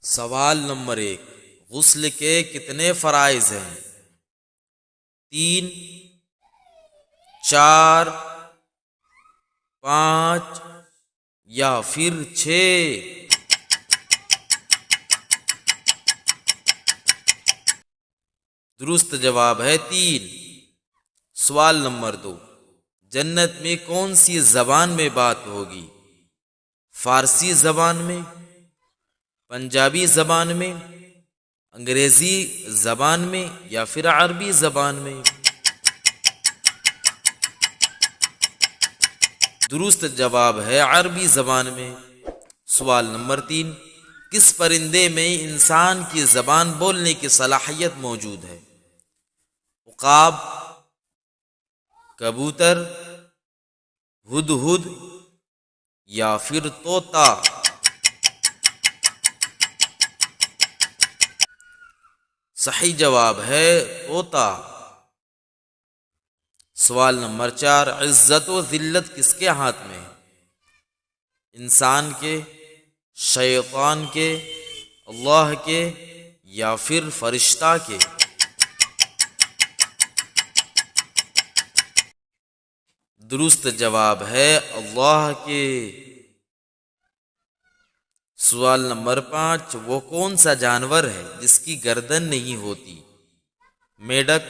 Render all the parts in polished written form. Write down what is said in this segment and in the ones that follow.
سوال نمبر 1، غسل کے کتنے فرائض ہیں؟ 3، 4، 5 یا پھر 6؟ درست جواب ہے 3۔ سوال نمبر 2، جنت میں کون سی زبان میں بات ہوگی؟ فارسی زبان میں، پنجابی زبان میں، انگریزی زبان میں یا پھر عربی زبان میں؟ درست جواب ہے عربی زبان میں۔ سوال نمبر 3، کس پرندے میں انسان کی زبان بولنے کی صلاحیت موجود ہے؟ عقاب، کبوتر، ہدہد یا پھر طوطا؟ صحیح جواب ہے طوطا۔ سوال نمبر 4، عزت و ذلت کس کے ہاتھ میں ہے؟ انسان کے، شیطان کے، اللہ کے یا پھر فرشتہ کے؟ درست جواب ہے اللہ کے۔ سوال نمبر 5، وہ کون سا جانور ہے جس کی گردن نہیں ہوتی؟ میڈک،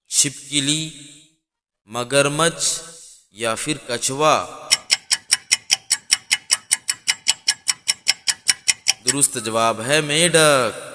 چھپکلی، مگرمچھ یا پھر کچھوا؟ درست جواب ہے میڈک۔